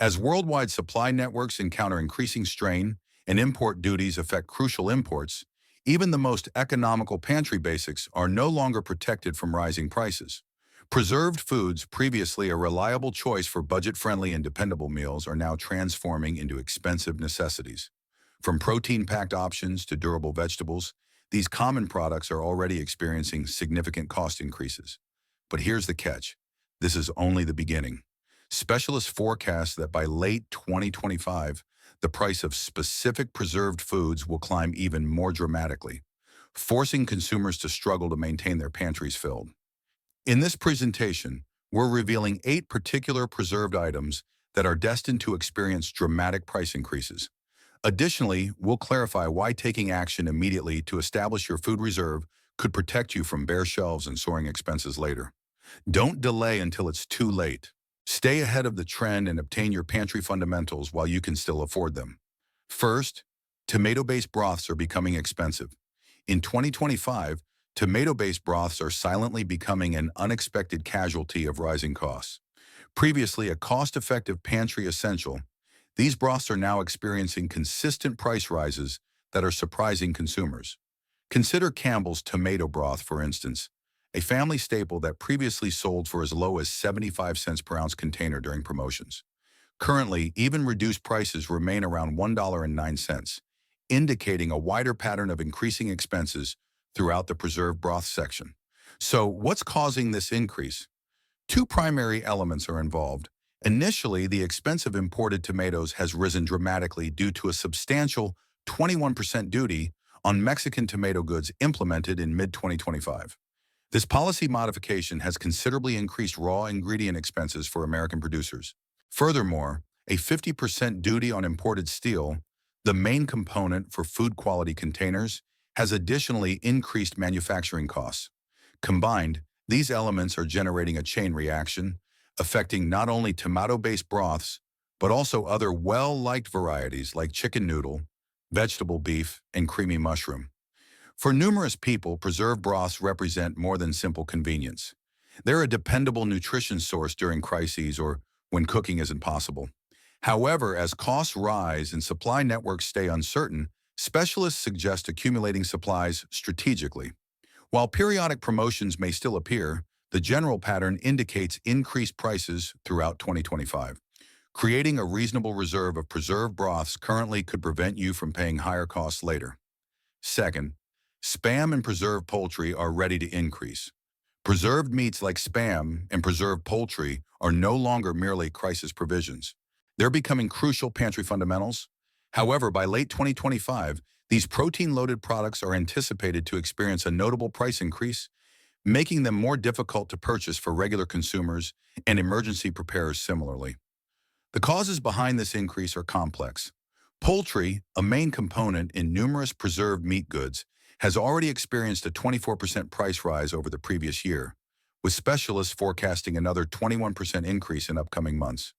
As worldwide supply networks encounter increasing strain and import duties affect crucial imports, even the most economical pantry basics are no longer protected from rising prices. Preserved foods, previously a reliable choice for budget-friendly and dependable meals, are now transforming into expensive necessities. From protein-packed options to durable vegetables, these common products are already experiencing significant cost increases. But here's the catch. This is only the beginning. Specialists forecast that by late 2025, the price of specific preserved foods will climb even more dramatically, forcing consumers to struggle to maintain their pantries filled. In this presentation, we're revealing 8 particular preserved items that are destined to experience dramatic price increases. Additionally, we'll clarify why taking action immediately to establish your food reserve could protect you from bare shelves and soaring expenses later. Don't delay until it's too late. Stay ahead of the trend and obtain your pantry fundamentals while you can still afford them. First, tomato-based broths are becoming expensive. In 2025, tomato-based broths are silently becoming an unexpected casualty of rising costs. Previously a cost-effective pantry essential, these broths are now experiencing consistent price rises that are surprising consumers. Consider Campbell's tomato broth, for instance, a family staple that previously sold for as low as 75 cents per ounce container during promotions. Currently, even reduced prices remain around $1.09, indicating a wider pattern of increasing expenses throughout the preserved broth section. So, what's causing this increase? Two primary elements are involved. Initially, the expense of imported tomatoes has risen dramatically due to a substantial 21% duty on Mexican tomato goods implemented in mid-2025. This policy modification has considerably increased raw ingredient expenses for American producers. Furthermore, a 50% duty on imported steel, the main component for food quality containers, has additionally increased manufacturing costs. Combined, these elements are generating a chain reaction, affecting not only tomato-based broths, but also other well-liked varieties like chicken noodle, vegetable beef, and creamy mushroom. For numerous people, preserved broths represent more than simple convenience. They're a dependable nutrition source during crises or when cooking isn't possible. However, as costs rise and supply networks stay uncertain, specialists suggest accumulating supplies strategically. While periodic promotions may still appear, the general pattern indicates increased prices throughout 2025. Creating a reasonable reserve of preserved broths currently could prevent you from paying higher costs later. Second, Spam and preserved poultry are ready to increase. Preserved meats like Spam and preserved poultry are no longer merely crisis provisions. They're becoming crucial pantry fundamentals. However, by late 2025, these protein-loaded products are anticipated to experience a notable price increase, making them more difficult to purchase for regular consumers and emergency preparers similarly. The causes behind this increase are complex. Poultry, a main component in numerous preserved meat goods, has already experienced a 24% price rise over the previous year, with specialists forecasting another 21% increase in upcoming months.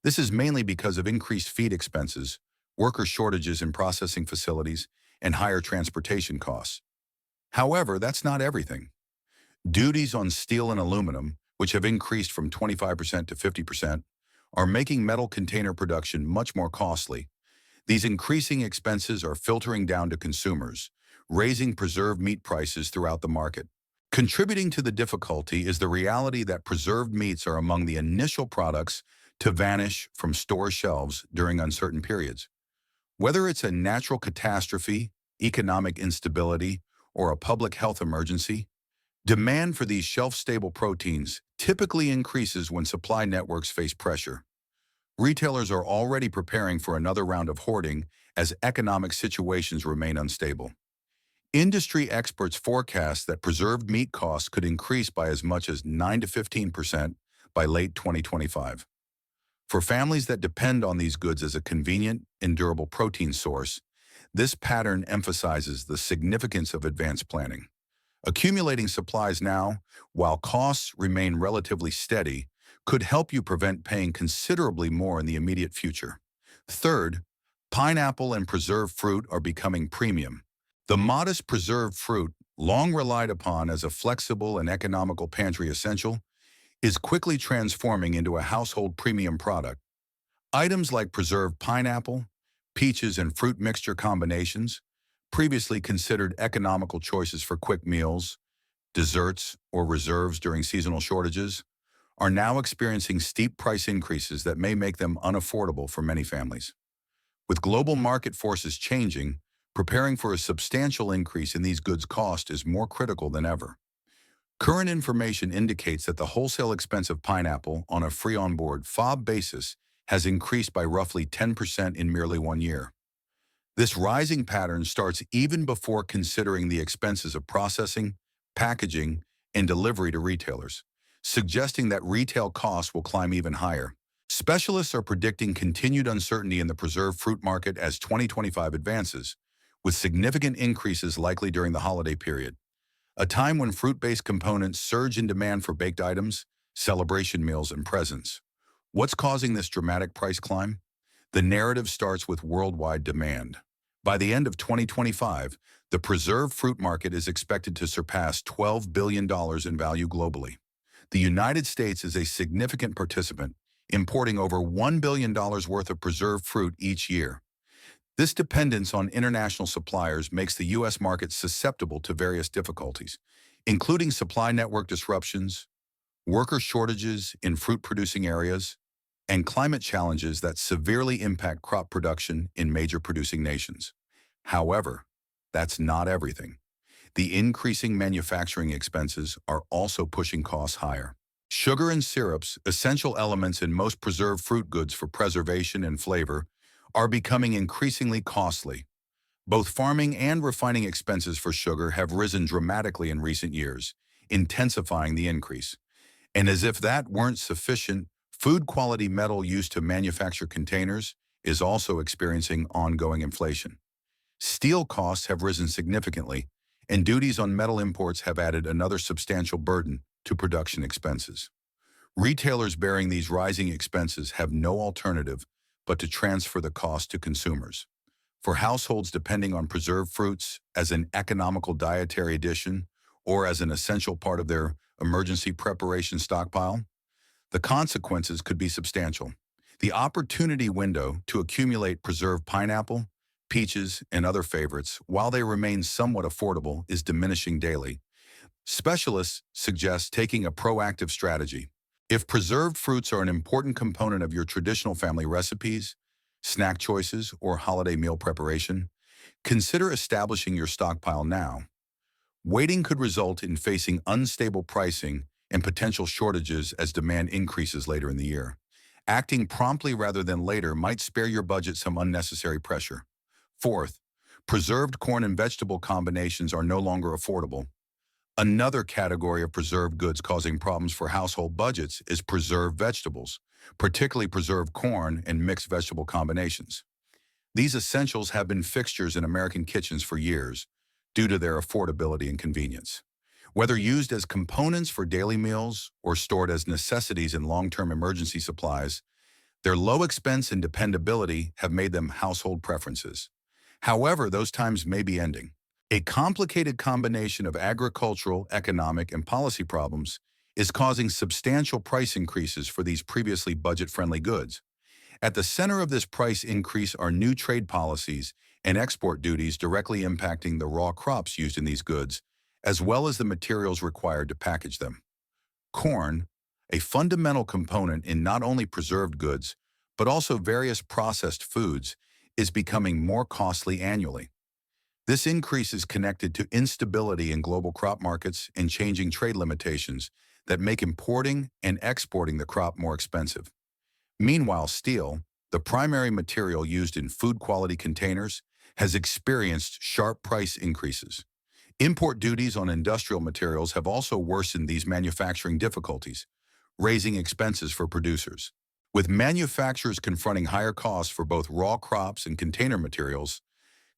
This is mainly because of increased feed expenses, worker shortages in processing facilities, and higher transportation costs. However, that's not everything. Duties on steel and aluminum, which have increased from 25% to 50%, are making metal container production much more costly. These increasing expenses are filtering down to consumers, raising preserved meat prices throughout the market. Contributing to the difficulty is the reality that preserved meats are among the initial products to vanish from store shelves during uncertain periods. Whether it's a natural catastrophe, economic instability, or a public health emergency, demand for these shelf-stable proteins typically increases when supply networks face pressure. Retailers are already preparing for another round of hoarding as economic situations remain unstable. Industry experts forecast that preserved meat costs could increase by as much as 9 to 15% by late 2025. For families that depend on these goods as a convenient and durable protein source, this pattern emphasizes the significance of advanced planning. Accumulating supplies now, while costs remain relatively steady, could help you prevent paying considerably more in the immediate future. Third, pineapple and preserved fruit are becoming premium. The modest preserved fruit, long relied upon as a flexible and economical pantry essential, is quickly transforming into a household premium product. Items like preserved pineapple, peaches, and fruit mixture combinations, previously considered economical choices for quick meals, desserts, or reserves during seasonal shortages, are now experiencing steep price increases that may make them unaffordable for many families. With global market forces changing, preparing for a substantial increase in these goods' cost is more critical than ever. Current information indicates that the wholesale expense of pineapple on a free on-board FOB basis has increased by roughly 10% in merely 1 year. This rising pattern starts even before considering the expenses of processing, packaging, and delivery to retailers, suggesting that retail costs will climb even higher. Specialists are predicting continued uncertainty in the preserved fruit market as 2025 advances, with significant increases likely during the holiday period, a time when fruit-based components surge in demand for baked items, celebration meals, and presents. What's causing this dramatic price climb? The narrative starts with worldwide demand. By the end of 2025, the preserved fruit market is expected to surpass $12 billion in value globally. The United States is a significant participant, importing over $1 billion worth of preserved fruit each year. This dependence on international suppliers makes the U.S. market susceptible to various difficulties, including supply network disruptions, worker shortages in fruit-producing areas, and climate challenges that severely impact crop production in major producing nations. However, that's not everything. The increasing manufacturing expenses are also pushing costs higher. Sugar and syrups, essential elements in most preserved fruit goods for preservation and flavor, are becoming increasingly costly. Both farming and refining expenses for sugar have risen dramatically in recent years, intensifying the increase. And as if that weren't sufficient, food quality metal used to manufacture containers is also experiencing ongoing inflation. Steel costs have risen significantly, and duties on metal imports have added another substantial burden to production expenses. Retailers bearing these rising expenses have no alternative but to transfer the cost to consumers. For households depending on preserved fruits as an economical dietary addition or as an essential part of their emergency preparation stockpile, the consequences could be substantial. The opportunity window to accumulate preserved pineapple, peaches, and other favorites while they remain somewhat affordable is diminishing daily. Specialists suggest taking a proactive strategy. If preserved fruits are an important component of your traditional family recipes, snack choices, or holiday meal preparation, consider establishing your stockpile now. Waiting could result in facing unstable pricing and potential shortages as demand increases later in the year. Acting promptly rather than later might spare your budget some unnecessary pressure. Fourth, preserved corn and vegetable combinations are no longer affordable. Another category of preserved goods causing problems for household budgets is preserved vegetables, particularly preserved corn and mixed vegetable combinations. These essentials have been fixtures in American kitchens for years due to their affordability and convenience. Whether used as components for daily meals or stored as necessities in long-term emergency supplies, their low expense and dependability have made them household preferences. However, those times may be ending. A complicated combination of agricultural, economic, and policy problems is causing substantial price increases for these previously budget-friendly goods. At the center of this price increase are new trade policies and export duties directly impacting the raw crops used in these goods, as well as the materials required to package them. Corn, a fundamental component in not only preserved goods, but also various processed foods, is becoming more costly annually. This increase is connected to instability in global crop markets and changing trade limitations that make importing and exporting the crop more expensive. Meanwhile, steel, the primary material used in food quality containers, has experienced sharp price increases. Import duties on industrial materials have also worsened these manufacturing difficulties, raising expenses for producers. With manufacturers confronting higher costs for both raw crops and container materials,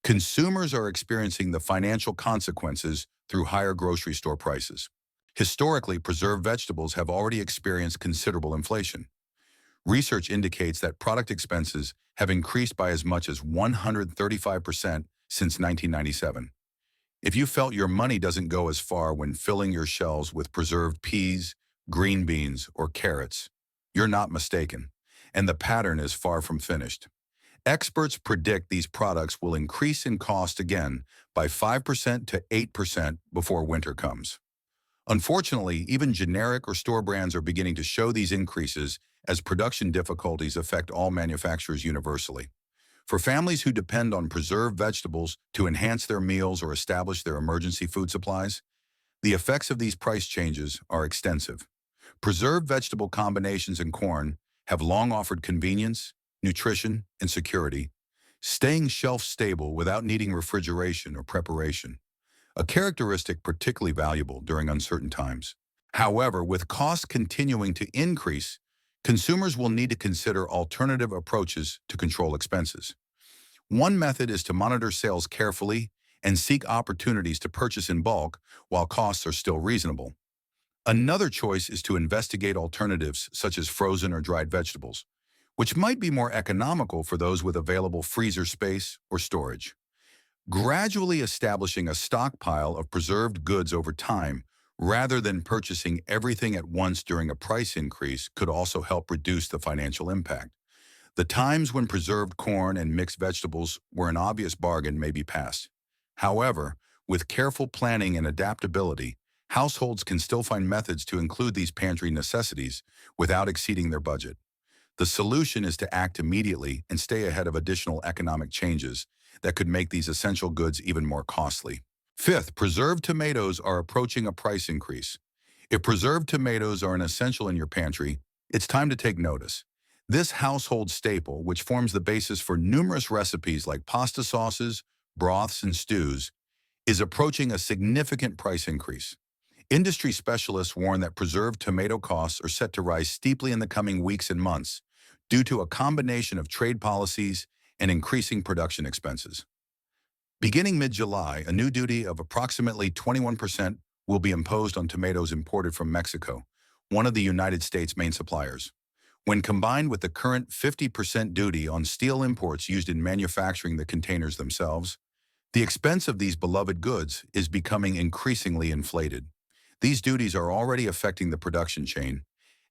consumers are experiencing the financial consequences through higher grocery store prices. Historically, preserved vegetables have already experienced considerable inflation. Research indicates that product expenses have increased by as much as 135% since 1997. If you felt your money doesn't go as far when filling your shelves with preserved peas, green beans, or carrots, you're not mistaken. and the pattern is far from finished. Experts predict these products will increase in cost again by 5% to 8% before winter comes. Unfortunately, even generic or store brands are beginning to show these increases as production difficulties affect all manufacturers universally. For families who depend on preserved vegetables to enhance their meals or establish their emergency food supplies, the effects of these price changes are extensive. Preserved vegetable combinations in corn have long offered convenience, nutrition, and security, staying shelf-stable without needing refrigeration or preparation, a characteristic particularly valuable during uncertain times. However, with costs continuing to increase, consumers will need to consider alternative approaches to control expenses. One method is to monitor sales carefully and seek opportunities to purchase in bulk while costs are still reasonable. Another choice is to investigate alternatives such as frozen or dried vegetables, which might be more economical for those with available freezer space or storage. Gradually establishing a stockpile of preserved goods over time, rather than purchasing everything at once during a price increase, could also help reduce the financial impact. The times when preserved corn and mixed vegetables were an obvious bargain may be past. However, with careful planning and adaptability, households can still find methods to include these pantry necessities without exceeding their budget. The solution is to act immediately and stay ahead of additional economic changes that could make these essential goods even more costly. Fifth, preserved tomatoes are approaching a price increase. If preserved tomatoes are an essential in your pantry, it's time to take notice. This household staple, which forms the basis for numerous recipes like pasta sauces, broths, and stews, is approaching a significant price increase. Industry specialists warn that preserved tomato costs are set to rise steeply in the coming weeks and months due to a combination of trade policies and increasing production expenses. Beginning mid-July, a new duty of approximately 21% will be imposed on tomatoes imported from Mexico, one of the United States' main suppliers. When combined with the current 50% duty on steel imports used in manufacturing the containers themselves, the expense of these beloved goods is becoming increasingly inflated. These duties are already affecting the production chain,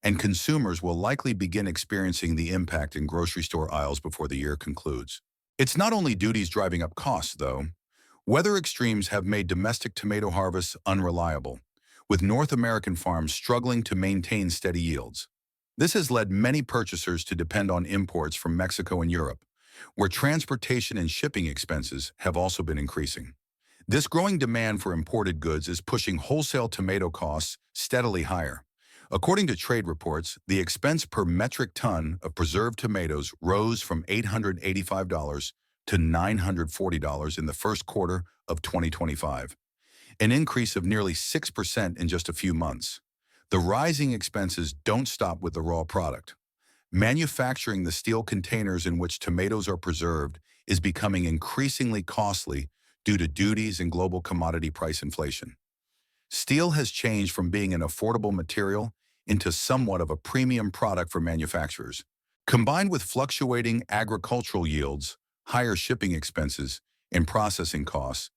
and consumers will likely begin experiencing the impact in grocery store aisles before the year concludes. It's not only duties driving up costs, though. Weather extremes have made domestic tomato harvests unreliable, with North American farms struggling to maintain steady yields. This has led many purchasers to depend on imports from Mexico and Europe, where transportation and shipping expenses have also been increasing. This growing demand for imported goods is pushing wholesale tomato costs steadily higher. According to trade reports, the expense per metric ton of preserved tomatoes rose from $885 to $940 in the first quarter of 2025, an increase of nearly 6% in just a few months. The rising expenses don't stop with the raw product. Manufacturing the steel containers in which tomatoes are preserved is becoming increasingly costly due to duties and global commodity price inflation. Steel has changed from being an affordable material into somewhat of a premium product for manufacturers. Combined with fluctuating agricultural yields, higher shipping expenses, and processing costs,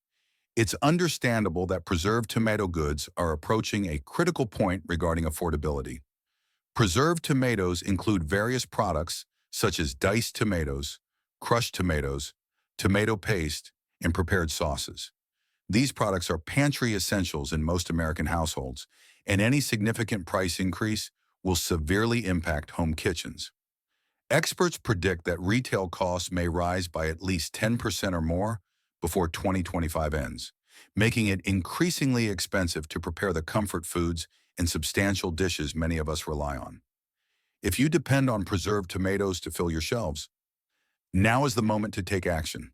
it's understandable that preserved tomato goods are approaching a critical point regarding affordability. Preserved tomatoes include various products such as diced tomatoes, crushed tomatoes, tomato paste, and prepared sauces. These products are pantry essentials in most American households, and any significant price increase will severely impact home kitchens. Experts predict that retail costs may rise by at least 10% or more before 2025 ends, making it increasingly expensive to prepare the comfort foods and substantial dishes many of us rely on. If you depend on preserved tomatoes to fill your shelves, now is the moment to take action.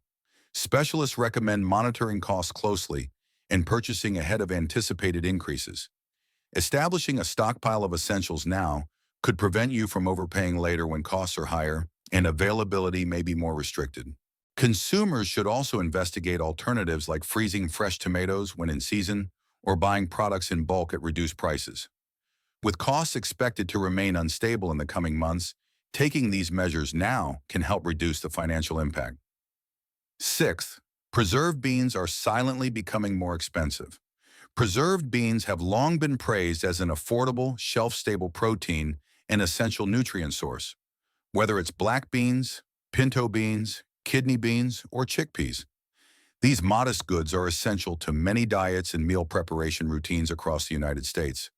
Specialists recommend monitoring costs closely and purchasing ahead of anticipated increases. Establishing a stockpile of essentials now could prevent you from overpaying later when costs are higher and availability may be more restricted. Consumers should also investigate alternatives like freezing fresh tomatoes when in season or buying products in bulk at reduced prices. With costs expected to remain unstable in the coming months, taking these measures now can help reduce the financial impact. Sixth, preserved beans are silently becoming more expensive. Preserved beans have long been praised as an affordable, shelf-stable protein and essential nutrient source. whether it's black beans, pinto beans, kidney beans, or chickpeas. These modest goods are essential to many diets and meal preparation routines across the United States.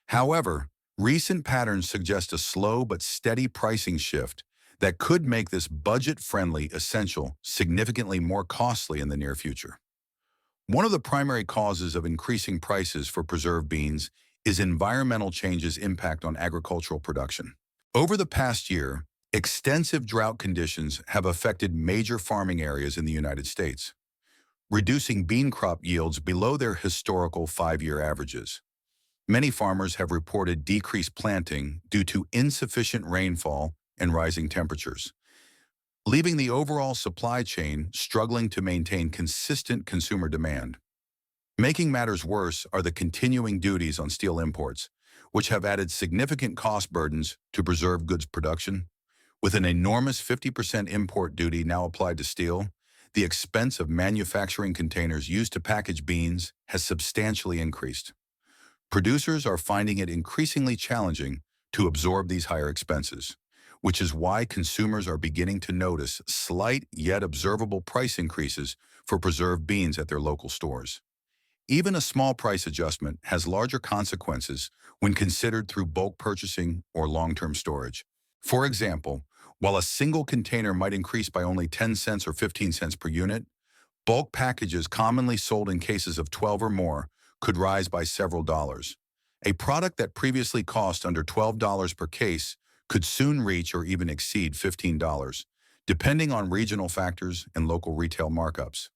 However, recent patterns suggest a slow but steady pricing shift that could make this budget-friendly essential significantly more costly in the near future. One of the primary causes of increasing prices for preserved beans is environmental changes' impact on agricultural production. Over the past year, extensive drought conditions have affected major farming areas in the United States, reducing bean crop yields below their historical 5-year averages. Many farmers have reported decreased planting due to insufficient rainfall and rising temperatures, leaving the overall supply chain struggling to maintain consistent consumer demand. Making matters worse are the continuing duties on steel imports, which have added significant cost burdens to preserved goods production. With an enormous 50% import duty now applied to steel, the expense of manufacturing containers used to package beans has substantially increased. Producers are finding it increasingly challenging to absorb these higher expenses, which is why consumers are beginning to notice slight yet observable price increases for preserved beans at their local stores. Even a small price adjustment has larger consequences when considered through bulk purchasing or long-term storage. For example, while a single container might increase by only 10 cents or 15 cents per unit, bulk packages commonly sold in cases of 12 or more could rise by several dollars. A product that previously cost under $12 per case could soon reach or even exceed $15, depending on regional factors and local retail markups.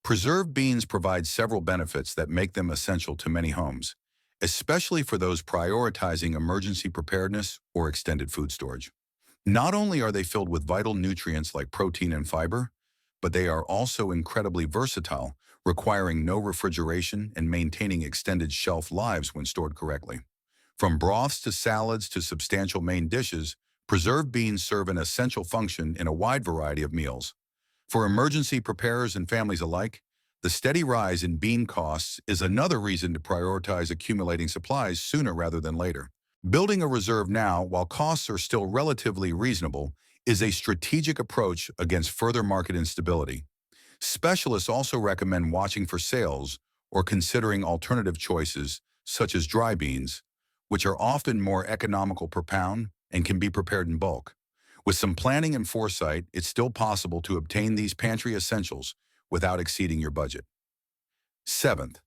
Preserved beans provide several benefits that make them essential to many homes, especially for those prioritizing emergency preparedness or extended food storage. Not only are they filled with vital nutrients like protein and fiber, but they are also incredibly versatile, requiring no refrigeration and maintaining extended shelf lives when stored correctly. From broths to salads to substantial main dishes, preserved beans serve an essential function in a wide variety of meals. For emergency preparers and families alike, the steady rise in bean costs is another reason to prioritize accumulating supplies sooner rather than later. Building a reserve now, while costs are still relatively reasonable, is a strategic approach against further market instability. Specialists also recommend watching for sales or considering alternative choices, such as dry beans, which are often more economical per pound and can be prepared in bulk. With some planning and foresight, it's still possible to obtain these pantry essentials without exceeding your budget. Seventh,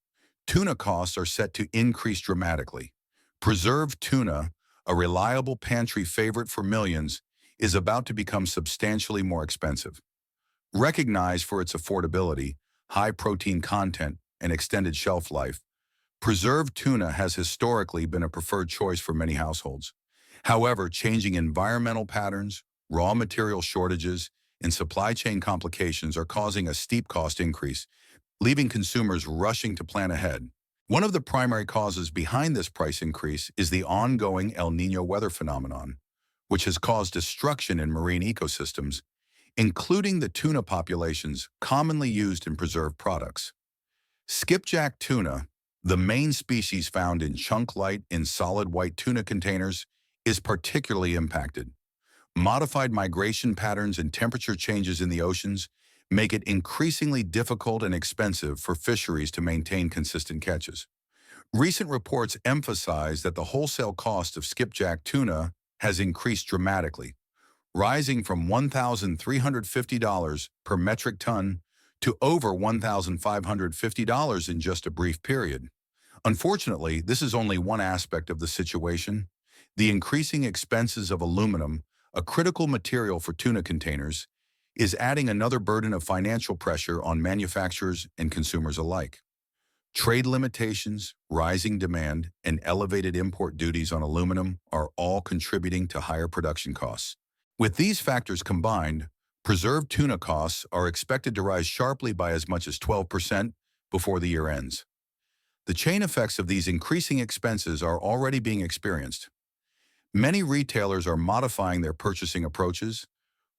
tuna costs are set to increase dramatically. Preserved tuna, a reliable pantry favorite for millions, is about to become substantially more expensive. Recognized for its affordability, high protein content, and extended shelf life, preserved tuna has historically been a preferred choice for many households. However, changing environmental patterns, raw material shortages, and supply chain complications are causing a steep cost increase, leaving consumers rushing to plan ahead. One of the primary causes behind this price increase is the ongoing El Niño weather phenomenon, which has caused destruction in marine ecosystems, including the tuna populations commonly used in preserved products. Skipjack tuna, the main species found in chunk light in solid white tuna containers, is particularly impacted. Modified migration patterns and temperature changes in the oceans make it increasingly difficult and expensive for fisheries to maintain consistent catches. Recent reports emphasize that the wholesale cost of skipjack tuna has increased dramatically, rising from $1,350 per metric ton to over $1,550 in just a brief period. Unfortunately, this is only one aspect of the situation. The increasing expenses of aluminum, a critical material for tuna containers, is adding another burden of financial pressure on manufacturers and consumers alike. Trade limitations, rising demand, and elevated import duties on aluminum are all contributing to higher production costs. With these factors combined, preserved tuna costs are expected to rise sharply by as much as 12% before the year ends. The chain effects of these increasing expenses are already being experienced. Many retailers are modifying their purchasing approaches,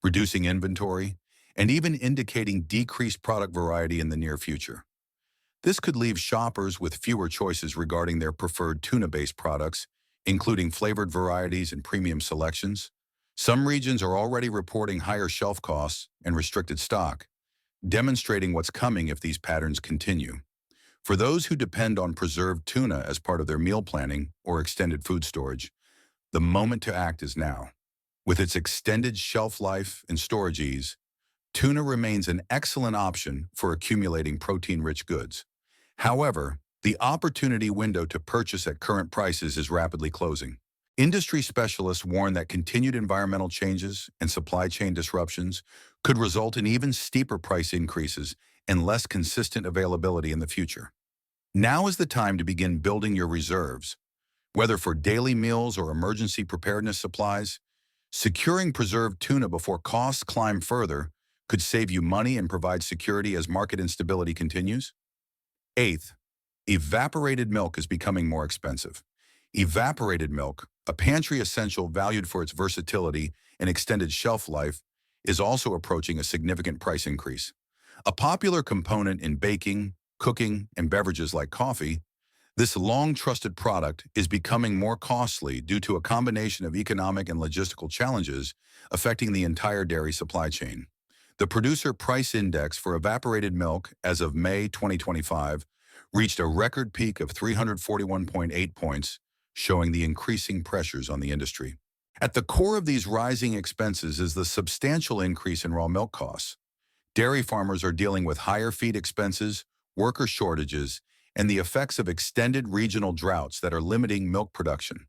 reducing inventory, and even indicating decreased product variety in the near future. This could leave shoppers with fewer choices regarding their preferred tuna-based products, including flavored varieties and premium selections. Some regions are already reporting higher shelf costs and restricted stock, demonstrating what's coming if these patterns continue. For those who depend on preserved tuna as part of their meal planning or extended food storage, the moment to act is now. With its extended shelf life and storage ease, tuna remains an excellent option for accumulating protein-rich goods. However, the opportunity window to purchase at current prices is rapidly closing. Industry specialists warn that continued environmental changes and supply chain disruptions could result in even steeper price increases and less consistent availability in the future. Now is the time to begin building your reserves. Whether for daily meals or emergency preparedness supplies, securing preserved tuna before costs climb further could save you money and provide security as market instability continues. Eighth, evaporated milk is becoming more expensive. Evaporated milk, a pantry essential valued for its versatility and extended shelf life, is also approaching a significant price increase. A popular component in baking, cooking, and beverages like coffee, this long-trusted product is becoming more costly due to a combination of economic and logistical challenges affecting the entire dairy supply chain. The Producer Price Index for evaporated milk as of May 2025 reached a record peak of 341.8 points, showing the increasing pressures on the industry. At the core of these rising expenses is the substantial increase in raw milk costs. Dairy farmers are dealing with higher feed expenses, worker shortages, and the effects of extended regional droughts that are limiting milk production.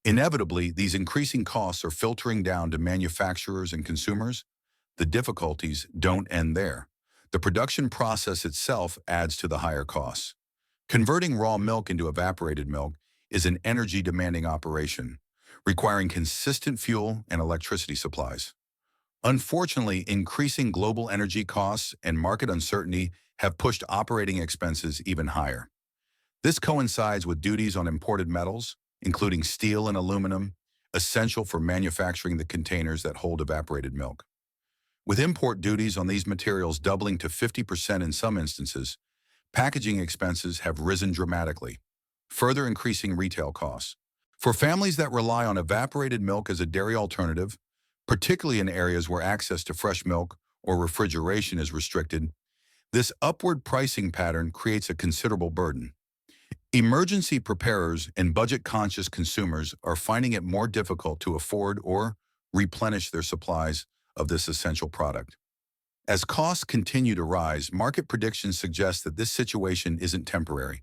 Inevitably, these increasing costs are filtering down to manufacturers and consumers. The difficulties don't end there. The production process itself adds to the higher costs. Converting raw milk into evaporated milk is an energy-demanding operation, requiring consistent fuel and electricity supplies. Unfortunately, increasing global energy costs and market uncertainty have pushed operating expenses even higher. This coincides with duties on imported metals, including steel and aluminum, essential for manufacturing the containers that hold evaporated milk. With import duties on these materials doubling to 50% in some instances, packaging expenses have risen dramatically, further increasing retail costs. For families that rely on evaporated milk as a dairy alternative, particularly in areas where access to fresh milk or refrigeration is restricted, this upward pricing pattern creates a considerable burden. Emergency preparers and budget-conscious consumers are finding it more difficult to afford or replenish their supplies of this essential product. As costs continue to rise, market predictions suggest that this situation isn't temporary.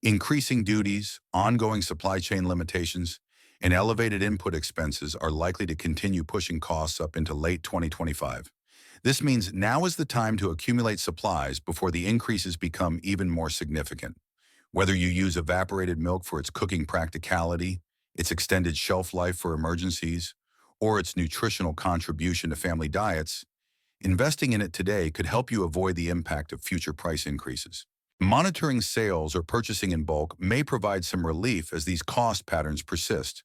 Increasing duties, ongoing supply chain limitations, and elevated input expenses are likely to continue pushing costs up into late 2025. This means now is the time to accumulate supplies before the increases become even more significant. Whether you use evaporated milk for its cooking practicality, its extended shelf life for emergencies, or its nutritional contribution to family diets, investing in it today could help you avoid the impact of future price increases. Monitoring sales or purchasing in bulk may provide some relief as these cost patterns persist.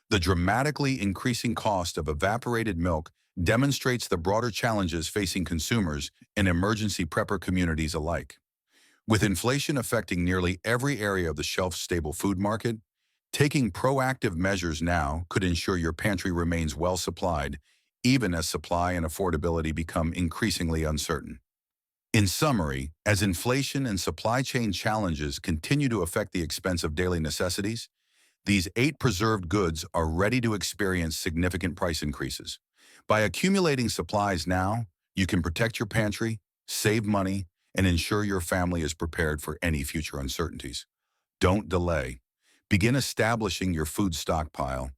The dramatically increasing cost of evaporated milk demonstrates the broader challenges facing consumers and emergency prepper communities alike. With inflation affecting nearly every area of the shelf-stable food market, taking proactive measures now could ensure your pantry remains well supplied, even as supply and affordability become increasingly uncertain. In summary, as inflation and supply chain challenges continue to affect the expense of daily necessities, these 8 preserved goods are ready to experience significant price increases. By accumulating supplies now, you can protect your pantry, save money, and ensure your family is prepared for any future uncertainties. Don't delay. Begin establishing your food stockpile